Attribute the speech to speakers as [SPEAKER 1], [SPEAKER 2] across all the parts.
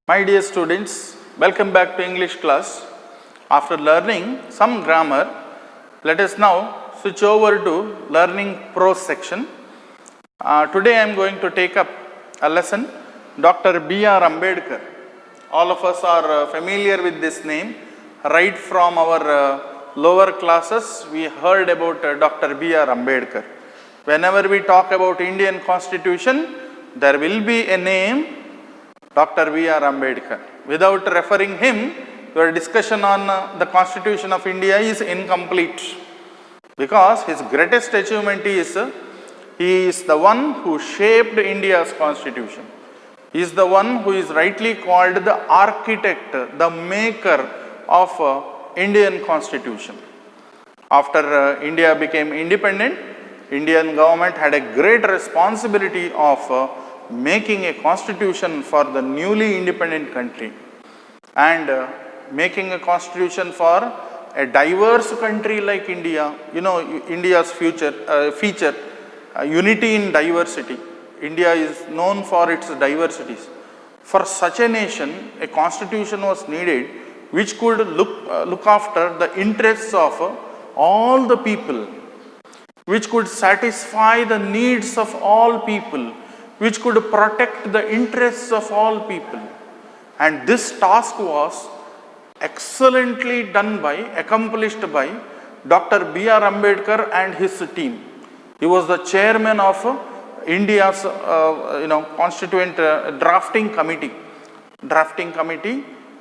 [SPEAKER 1] My dear students, welcome back to English class. After learning some grammar, let us now switch over to learning prose section. Today I am going to take up a lesson, Dr. B.R. Ambedkar. All of us are familiar with this name. Right from our lower classes, we heard about Dr. B.R. Ambedkar. Whenever we talk about Indian Constitution, there will be a name, Dr. B.R. Ambedkar. Without referring him, your discussion on the Constitution of India is incomplete, because his greatest achievement is he is the one who shaped India's Constitution. He is the one who is rightly called the architect, the maker of Indian Constitution. After India became independent, Indian government had a great responsibility of making a constitution for the newly independent country and making a constitution for a diverse country like India. You know, India's feature, unity in diversity. India is known for its diversities. For such a nation, a constitution was needed which could look after the interests of all the people, which could satisfy the needs of all people, which could protect the interests of all people. And this task was excellently accomplished by Dr. B.R. Ambedkar and his team. He was the chairman of India's constituent drafting committee,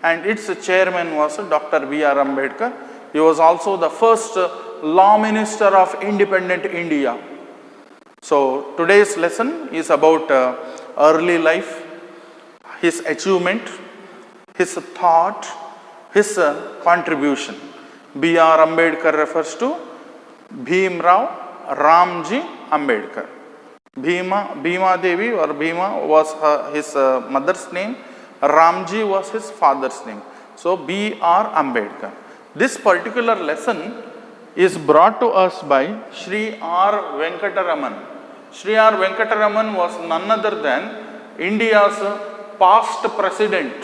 [SPEAKER 1] and its chairman was Dr. B.R. Ambedkar. He was also the first law minister of independent India. So today's lesson is about early life, his achievement, his thought, his contribution. B.R. Ambedkar refers to Bhimrao Ramji Ambedkar. Bhima Devi or Bhima was his mother's name, Ramji was his father's name. So B.R. Ambedkar. This particular lesson is brought to us by Shri R. Venkataraman. Shri R. Venkataraman was none other than India's past president.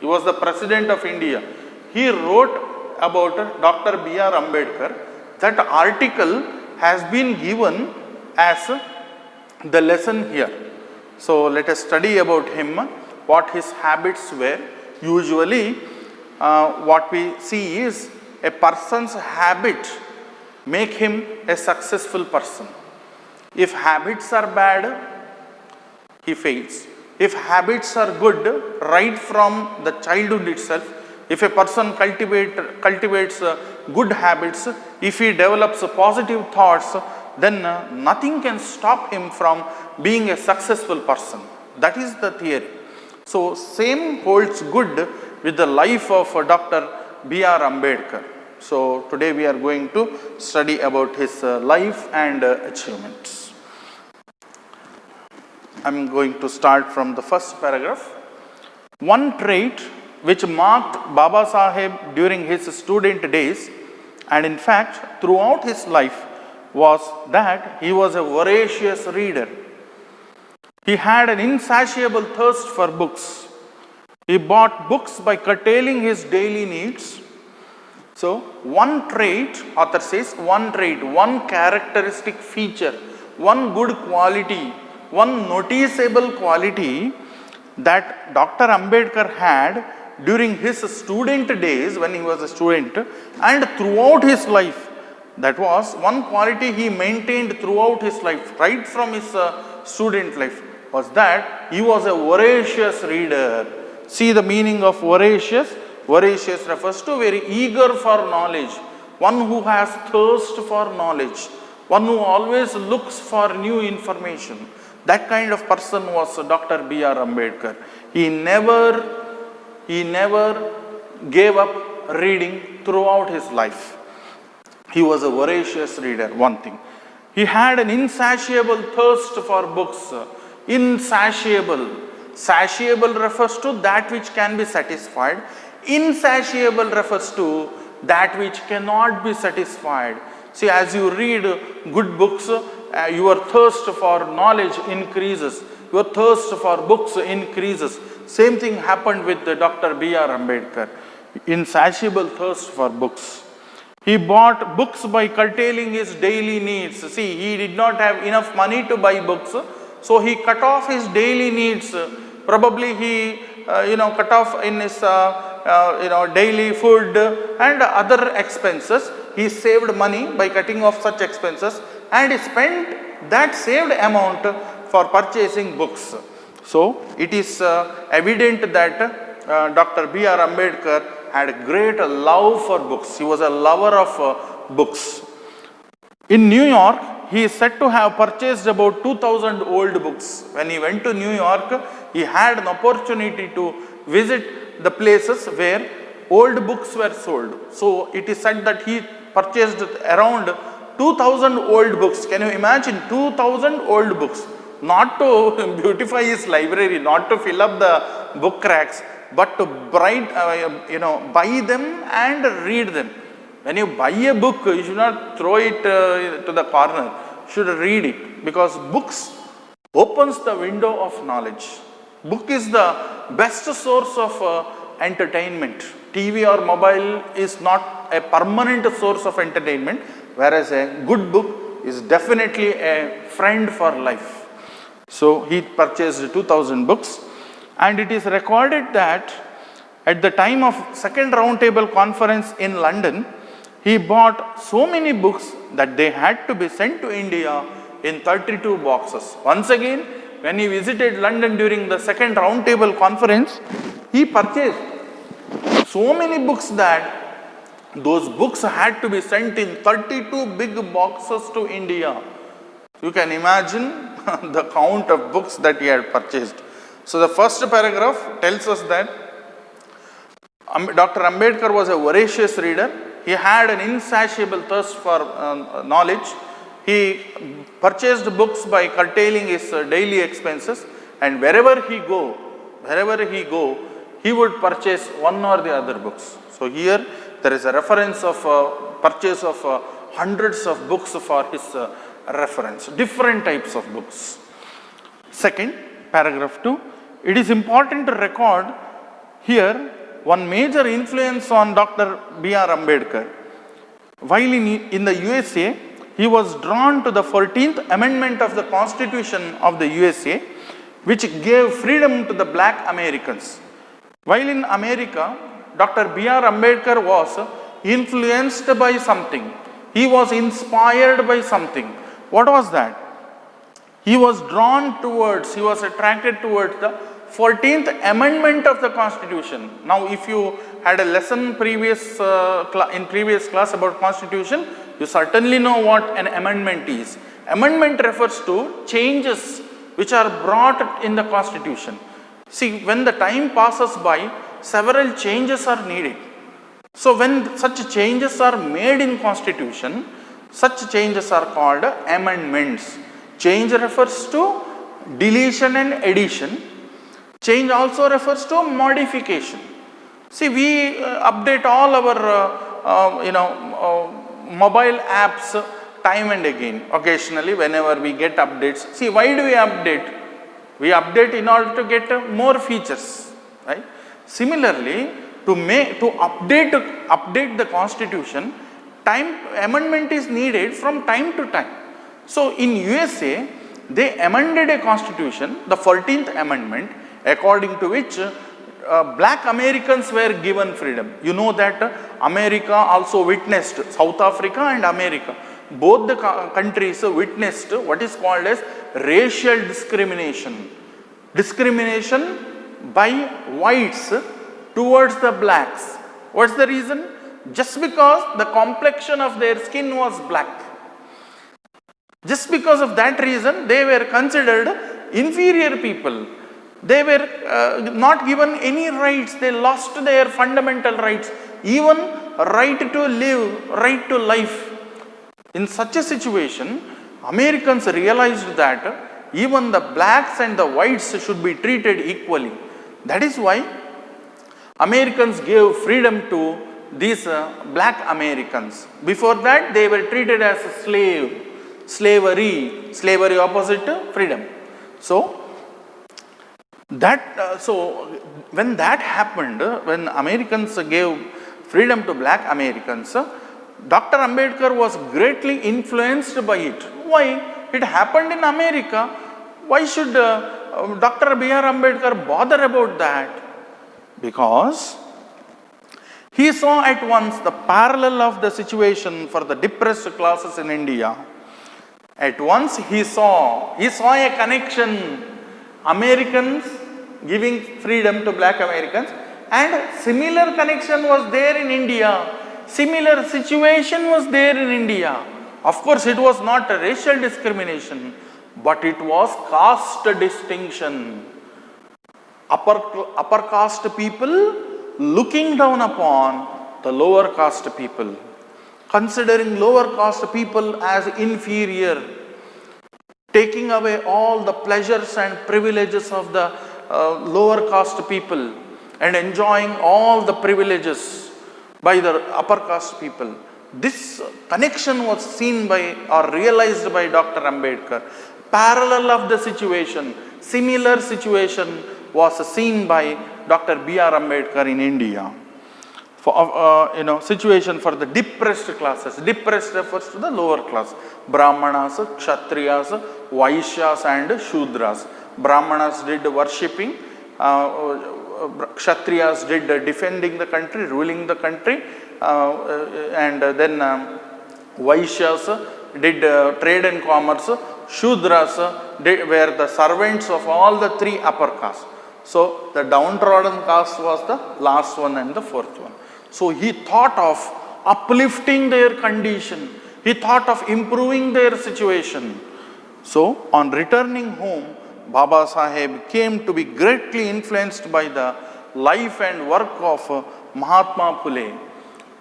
[SPEAKER 1] He was the president of India. He wrote about Dr. B.R. Ambedkar. That article has been given as the lesson here. So let us study about him, what his habits were. Usually what we see is a person's habit make him a successful person. If habits are bad, he fails. If habits are good, right from the childhood itself, if a person cultivates good habits, if he develops positive thoughts, then nothing can stop him from being a successful person. That is the theory. So same holds good with the life of Dr. B.R. Ambedkar. So today we are going to study about his life and achievements. I am going to start from the first paragraph. One trait which marked Baba Saheb during his student days, and in fact throughout his life, was that he was a voracious reader. He had an insatiable thirst for books. He bought books by curtailing his daily needs. So one trait, author says, one characteristic feature, one good quality, one noticeable quality that Dr. Ambedkar had during his student days, when he was a student, and throughout his life. That was one quality he maintained throughout his life, right from his student life, was that he was a voracious reader. See the meaning of voracious. Voracious refers to very eager for knowledge, one who has thirst for knowledge, one who always looks for new information. That kind of person was Dr. B.R. Ambedkar. He never gave up reading throughout his life. He was a voracious reader, one thing. He had an insatiable thirst for books. Insatiable. Satiable refers to that which can be satisfied. Insatiable refers to that which cannot be satisfied. See, as you read good books, your thirst for knowledge increases. your thirst for books increases. Same thing happened with Dr. B.R. Ambedkar, insatiable thirst for books. He bought books by curtailing his daily needs. See, he did not have enough money to buy books, so he cut off his daily needs. Probably he, cut off in his, daily food and other expenses. He saved money by cutting off such expenses, and he spent that saved amount for purchasing books. So, it is evident that Dr. B.R. Ambedkar had a great love for books. He was a lover of books. In New York, he is said to have purchased about 2,000 old books. When he went to New York, he had an opportunity to visit the places where old books were sold. So, it is said that he purchased around 2,000 old books. Can you imagine 2,000 old books? Not to beautify his library, not to fill up the book racks, but to buy them and read them. When you buy a book, you should not throw it to the corner. You should read it, because books opens the window of knowledge. Book is the best source of entertainment. TV or mobile is not a permanent source of entertainment, whereas a good book is definitely a friend for life. So, he purchased 2,000 books, and it is recorded that at the time of second roundtable conference in London, he bought so many books that they had to be sent to India in 32 boxes. Once again, when he visited London during the second roundtable conference, he purchased so many books that those books had to be sent in 32 big boxes to India. You can imagine the count of books that he had purchased. So, the first paragraph tells us that Dr. Ambedkar was a voracious reader. He had an insatiable thirst for knowledge. He purchased books by curtailing his daily expenses, and wherever he go, he would purchase one or the other books. So, here there is a reference of purchase of hundreds of books for his reference, different types of books. Second, paragraph 2, it is important to record here one major influence on Dr. B.R. Ambedkar. While in the USA, he was drawn to the 14th Amendment of the Constitution of the USA, which gave freedom to the black Americans. While in America, Dr. B.R. Ambedkar was influenced by something. He was inspired by something. What was that? He was attracted towards the 14th Amendment of the Constitution. Now, if you had a lesson in previous class about Constitution, you certainly know what an amendment is. Amendment refers to changes which are brought in the Constitution. See, when the time passes by, several changes are needed. So, when such changes are made in Constitution, such changes are called amendments. Change refers to deletion and addition. Change also refers to modification. See, we update all our mobile apps time and again, occasionally whenever we get updates. See, why do we update? We update in order to get more features, right? Similarly, to update the Constitution, amendment is needed from time to time. So, in USA, they amended a Constitution, the 14th Amendment, according to which black Americans were given freedom. You know that America also witnessed, South Africa and America, both the countries witnessed what is called as racial discrimination. Discrimination by whites towards the blacks. What's the reason? Just because the complexion of their skin was black. Just because of that reason, they were considered inferior people. They were not given any rights. They lost their fundamental rights, even right to live, right to life. In such a situation, Americans realized that even the blacks and the whites should be treated equally. That is why Americans gave freedom to these black Americans. Before that, they were treated as a slavery opposite to freedom. So, So when that happened, when Americans gave freedom to black Americans, Dr. Ambedkar was greatly influenced by it. Why? It happened in America. Why should Dr. B.R. Ambedkar bother about that? Because he saw at once the parallel of the situation for the depressed classes in India. At once he saw a connection. Americans giving freedom to black Americans, and similar connection was there in India. Similar situation was there in India. Of course, it was not a racial discrimination, but it was caste distinction. Upper caste people looking down upon the lower caste people, considering lower caste people as inferior, taking away all the pleasures and privileges of the lower caste people and enjoying all the privileges by the upper caste people. This connection was seen by or realized by Dr. Ambedkar. Parallel of the situation, similar situation was seen by Dr. B.R. Ambedkar in India. For situation for the depressed classes. Depressed refers to the lower class. Brahmanas, Kshatriyas, Vaishyas and Shudras. Brahmanas did worshipping, Kshatriyas did defending the country, ruling the country, and then Vaishyas did trade and commerce. Shudras were the servants of all the three upper castes. So the downtrodden caste was the last one and the fourth one. So he thought of uplifting their condition. He thought of improving their situation. So on returning home, Baba Saheb came to be greatly influenced by the life and work of Mahatma Phule,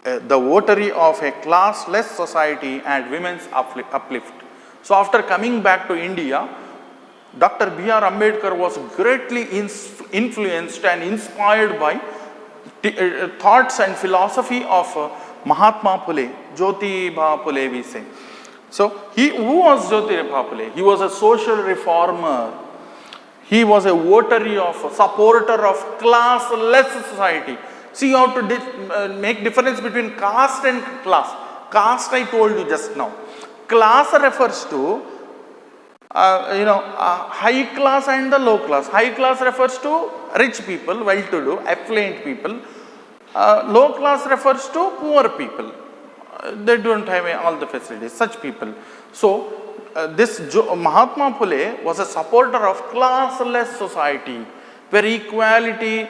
[SPEAKER 1] the votary of a classless society and women's uplift. So after coming back to India, Dr. B.R. Ambedkar was greatly influenced and inspired by thoughts and philosophy of Mahatma Phule, Jyotiba Phule we say. So who was Jyotiba Phule? He was a social reformer. He was a votary of, supporter of classless society. See, you have to make difference between caste and class. Caste I told you just now. Class refers to high class and the low class. High class refers to rich people, well-to-do, affluent people. Low class refers to poor people. They don't have all the facilities, such people. So, Mahatma Phule was a supporter of classless society, where equality,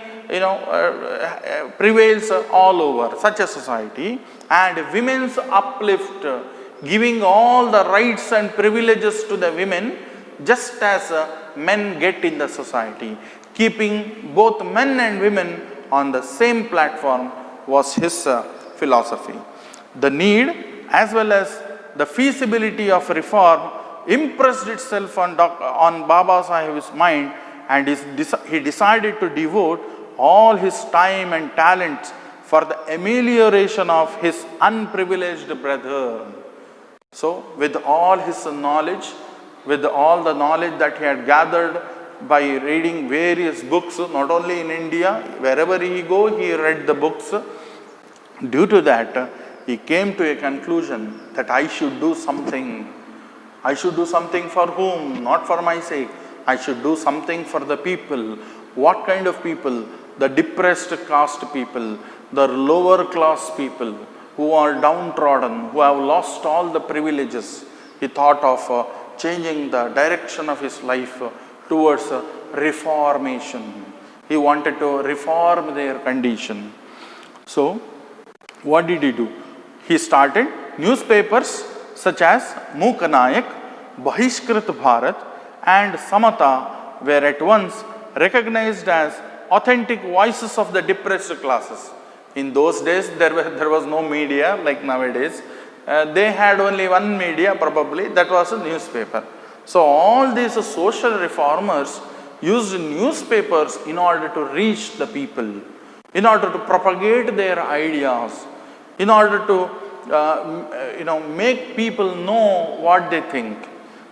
[SPEAKER 1] prevails all over such a society, and women's uplift, giving all the rights and privileges to the women, just as men get in the society, keeping both men and women on the same platform was his philosophy. The need as well as the feasibility of reform impressed itself on Baba Saheb's mind, and he decided to devote all his time and talents for the amelioration of his unprivileged brother. So, with all his knowledge, with all the knowledge that he had gathered by reading various books, not only in India, wherever he go, he read the books. Due to that, he came to a conclusion that I should do something. I should do something for whom? Not for my sake. I should do something for the people. What kind of people? The depressed caste people, the lower class people who are downtrodden, who have lost all the privileges. He thought of changing the direction of his life towards reformation. He wanted to reform their condition. So, what did he do? He started newspapers such as Mukanayak, Bahishkrit Bharat and Samata were at once recognized as authentic voices of the depressed classes. In those days, there was no media like nowadays. They had only one media probably, that was a newspaper. So all these social reformers used newspapers in order to reach the people, in order to propagate their ideas, in order to make people know what they think.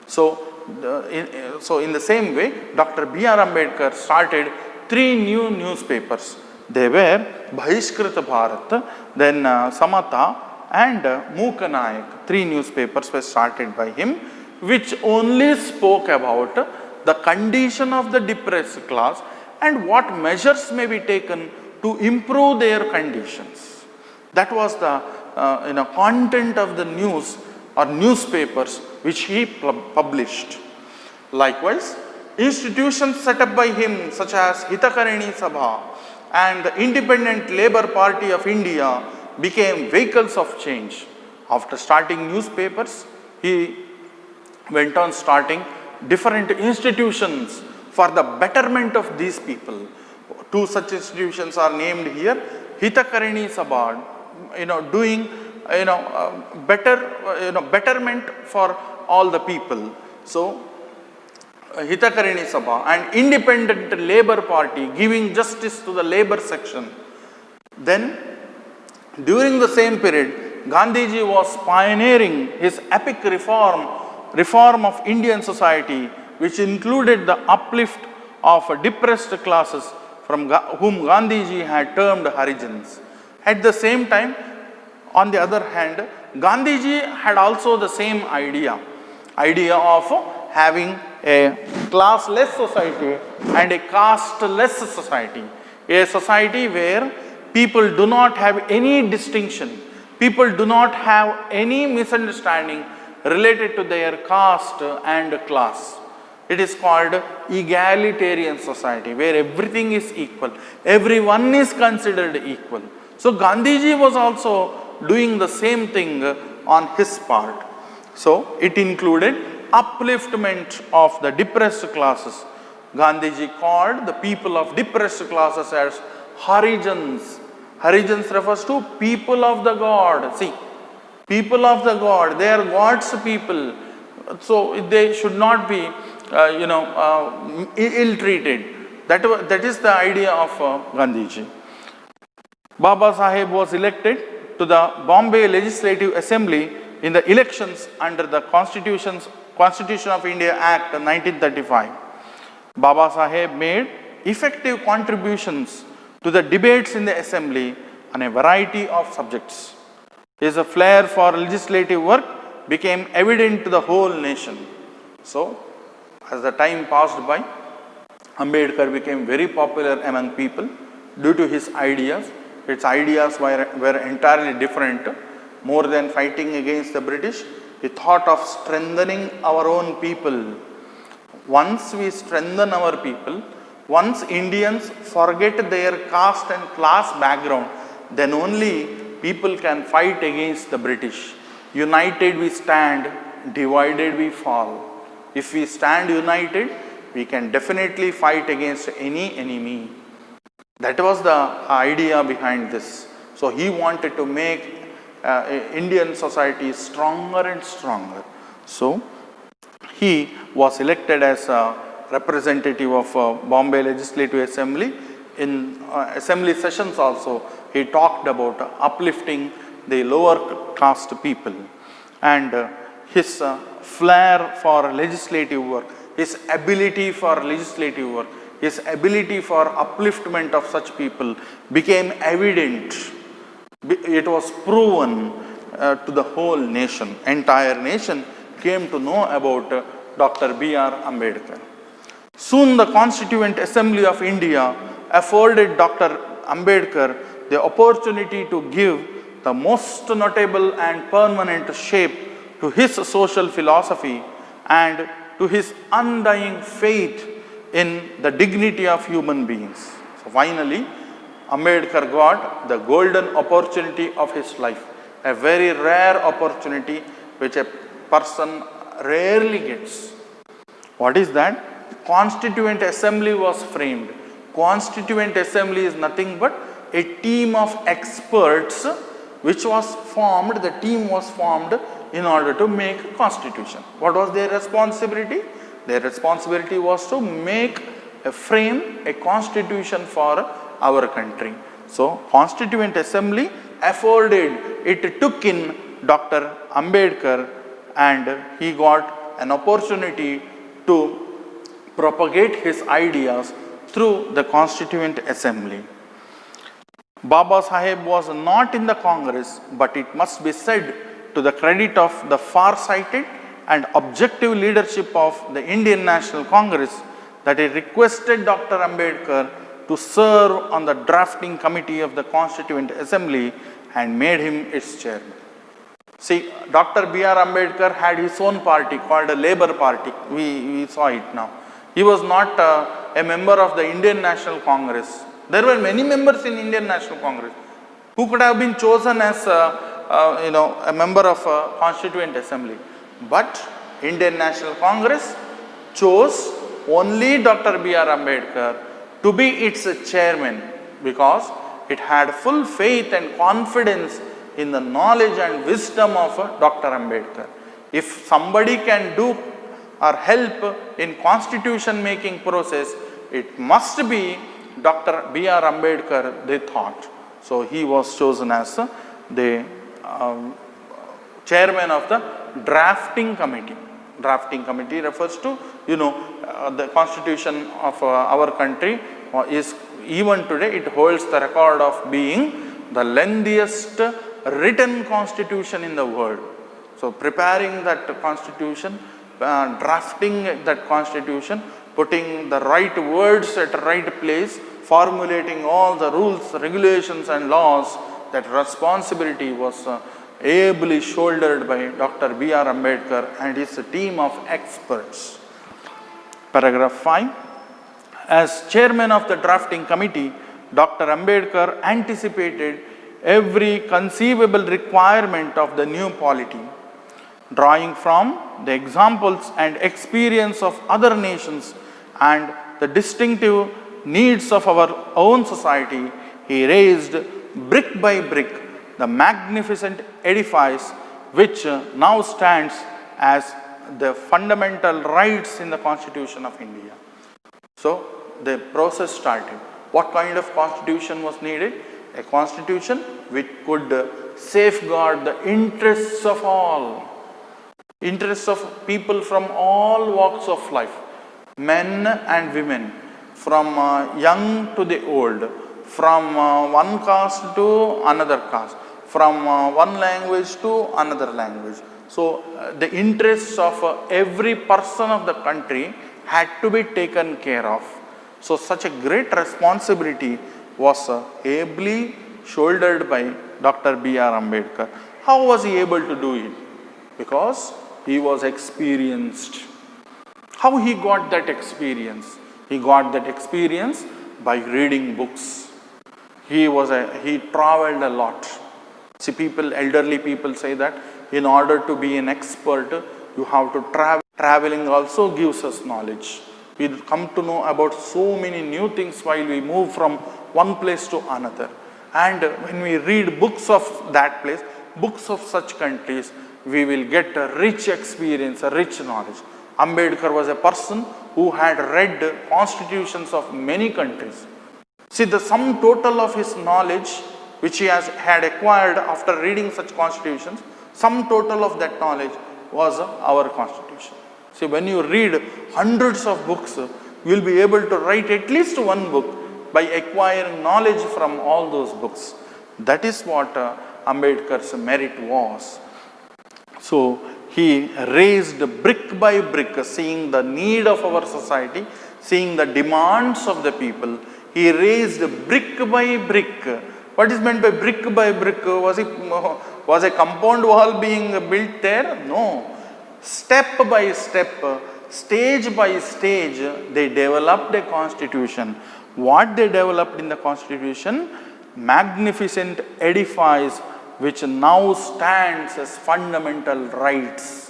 [SPEAKER 1] So in the same way, Dr. B.R. Ambedkar started 3 new newspapers. They were Bahishkrita Bharat, then Samata and Mookanayak. 3 newspapers were started by him, which only spoke about the condition of the depressed class and what measures may be taken to improve their conditions. That was the content of the news or newspapers which he published. Likewise, institutions set up by him such as Hitakarani Sabha and the Independent Labour Party of India became vehicles of change. After starting newspapers, he went on starting different institutions for the betterment of these people. 2 such institutions are named here. Hitakarani Sabha, doing betterment for all the people. So Hitakarani Sabha and Independent Labour Party giving justice to the labor section. Then during the same period, Gandhiji was pioneering his epic reform of Indian society, which included the uplift of depressed classes from whom Gandhiji had termed Harijans. At the same time, on the other hand, Gandhiji had also the same idea of having a classless society and a casteless society. A society where people do not have any distinction, people do not have any misunderstanding related to their caste and class. It is called egalitarian society, where everything is equal, everyone is considered equal. So Gandhiji was also doing the same thing on his part. So it included upliftment of the depressed classes. Gandhiji called the people of depressed classes as Harijans. Harijans refers to people of the God. See, people of the God, they are God's people. So they should not be ill-treated. That is the idea of Gandhiji. Baba Saheb was elected to the Bombay Legislative Assembly in the elections under the Constitution of India Act 1935. Baba Saheb made effective contributions to the debates in the assembly on a variety of subjects. His flair for legislative work became evident to the whole nation. So, as the time passed by, Ambedkar became very popular among people due to his ideas. Its ideas were entirely different. More than fighting against the British, he thought of strengthening our own people. Once we strengthen our people, once Indians forget their caste and class background, then only people can fight against the British. United we stand, divided we fall. If we stand united, we can definitely fight against any enemy. That was the idea behind this. So he wanted to make Indian society stronger and stronger. So he was elected as a representative of Bombay Legislative Assembly. In assembly sessions also, he talked about uplifting the lower caste people, and his flair for legislative work, his ability for legislative work, his ability for upliftment of such people became evident. It was proven to the whole nation. Entire nation came to know about Dr. B.R. Ambedkar. Soon the Constituent Assembly of India afforded Dr. Ambedkar the opportunity to give the most notable and permanent shape to his social philosophy and to his undying faith in the dignity of human beings. So finally, Ambedkar got the golden opportunity of his life, a very rare opportunity which a person rarely gets. What is that? Constituent Assembly was framed. Constituent Assembly is nothing but a team of experts which was formed. The team was formed in order to make a constitution. What was their responsibility? Their responsibility was to frame a constitution for our country. So Constituent Assembly it took in Dr. Ambedkar, and he got an opportunity to propagate his ideas through the Constituent Assembly. Baba Saheb was not in the Congress, but it must be said to the credit of the far-sighted and objective leadership of the Indian National Congress that he requested Dr. Ambedkar to serve on the drafting committee of the Constituent Assembly and made him its chairman. See, Dr. B.R. Ambedkar had his own party called a Labour Party. We saw it now. He was not a member of the Indian National Congress. There were many members in Indian National Congress who could have been chosen as a member of a Constituent Assembly. But Indian National Congress chose only Dr. B.R. Ambedkar to be its chairman because it had full faith and confidence in the knowledge and wisdom of Dr. Ambedkar. If somebody can do or help in constitution making process, it must be Dr. B.R. Ambedkar, they thought. So he was chosen as the chairman of the drafting committee. Drafting committee refers to, the constitution of our country is, even today, it holds the record of being the lengthiest written constitution in the world. So preparing that constitution, drafting that constitution, putting the right words at the right place, formulating all the rules, regulations and laws, that responsibility was ably shouldered by Dr. B.R. Ambedkar and his team of experts. Paragraph 5. As chairman of the drafting committee, Dr. Ambedkar anticipated every conceivable requirement of the new polity, drawing from the examples and experience of other nations and the distinctive needs of our own society. He raised brick by brick the magnificent edifice which now stands as the fundamental rights in the Constitution of India. So the process started. What kind of constitution was needed? A constitution which could safeguard the interests of all, interests of people from all walks of life, men and women, from young to the old, from one caste to another caste, from one language to another language. So the interests of every person of the country had to be taken care of. So such a great responsibility was ably shouldered by Dr. B.R. Ambedkar. How was he able to do it? Because he was experienced. How he got that experience? He got that experience by reading books. He traveled a lot. See, elderly people say that in order to be an expert, you have to travel. Traveling also gives us knowledge. We come to know about so many new things while we move from one place to another. And when we read books of that place, books of such countries, we will get a rich experience, a rich knowledge. Ambedkar was a person who had read constitutions of many countries. See, the sum total of his knowledge, which he had acquired after reading such constitutions, sum total of that knowledge was our constitution. See, when you read hundreds of books, you will be able to write at least one book by acquiring knowledge from all those books. That is what Ambedkar's merit was. So he raised brick by brick, seeing the need of our society, seeing the demands of the people. He raised brick by brick. What is meant by brick by brick? Was a compound wall being built there? No. Step by step, stage by stage, they developed a constitution. What they developed in the constitution? Magnificent edifice which now stands as fundamental rights.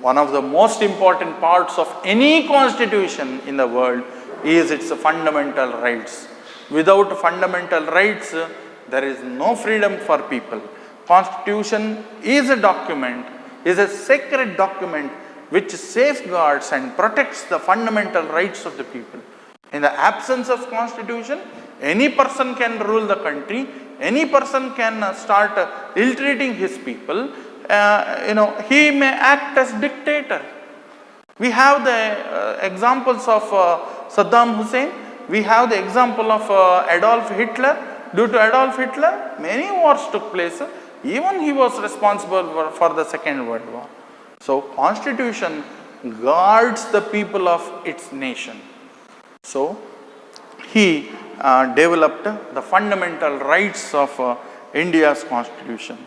[SPEAKER 1] One of the most important parts of any constitution in the world is its fundamental rights. Without fundamental rights, there is no freedom for people. Constitution is a document, is a sacred document which safeguards and protects the fundamental rights of the people. In the absence of constitution, any person can rule the country, any person can start ill-treating his people, he may act as dictator. We have the examples of Saddam Hussein, we have the example of Adolf Hitler. Due to Adolf Hitler, many wars took place. Even he was responsible for the Second World War. So, Constitution guards the people of its nation. So, he developed the fundamental rights of India's Constitution.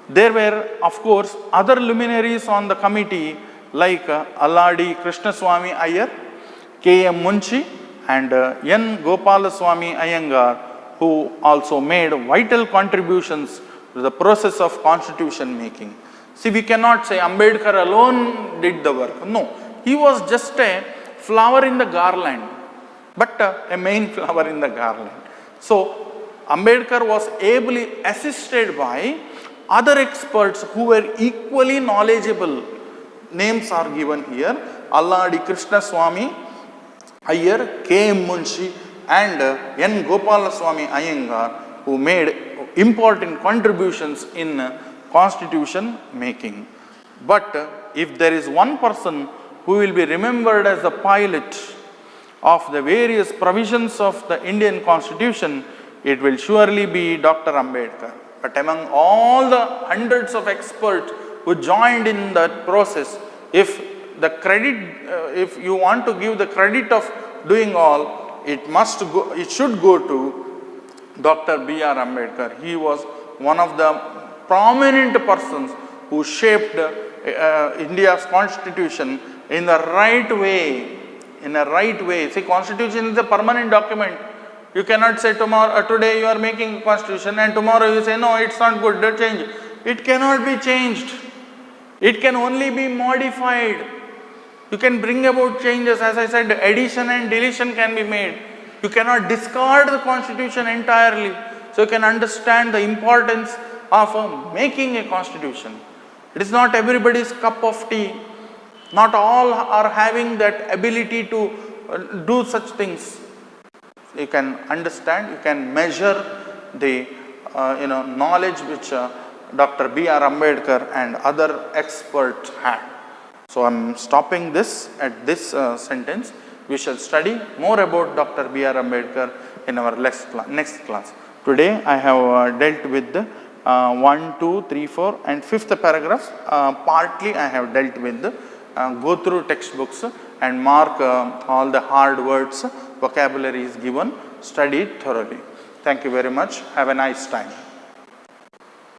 [SPEAKER 1] There were, of course, other luminaries on the committee like Alladi Krishnaswamy Iyer, K.M. Munshi and N. Gopalaswamy Iyengar, who also made vital contributions to the process of constitution making. See, we cannot say Ambedkar alone did the work. No, he was just a flower in the garland, but a main flower in the garland. So, Ambedkar was ably assisted by other experts who were equally knowledgeable. Names are given here: Alladi Krishnaswamy Iyer, K. M. Munshi and N. Gopalaswamy Iyengar, who made important contributions in constitution making. But if there is one person who will be remembered as the pilot of the various provisions of the Indian Constitution, it will surely be Dr. Ambedkar. But among all the hundreds of experts who joined in that process, if the credit, if you want to give the credit of doing all, it should go to Dr. B.R. Ambedkar. He was one of the prominent persons who shaped India's constitution in the right way. See, constitution is a permanent document. You cannot say today you are making a constitution and tomorrow you say no, it's not good, change it. It cannot be changed. It can only be modified. You can bring about changes. As I said, addition and deletion can be made. You cannot discard the constitution entirely. So you can understand the importance of making a constitution. It is not everybody's cup of tea. Not all are having that ability to do such things. You can understand, you can measure the knowledge which Dr. B.R. Ambedkar and other experts had. So, I am stopping this at this sentence. We shall study more about Dr. B.R. Ambedkar in our next class. Today, I have dealt with 1, 2, 3, 4 and 5th paragraphs. Partly, I have dealt with go through textbooks and mark all the hard words, vocabulary is given, study it thoroughly. Thank you very much. Have a nice time.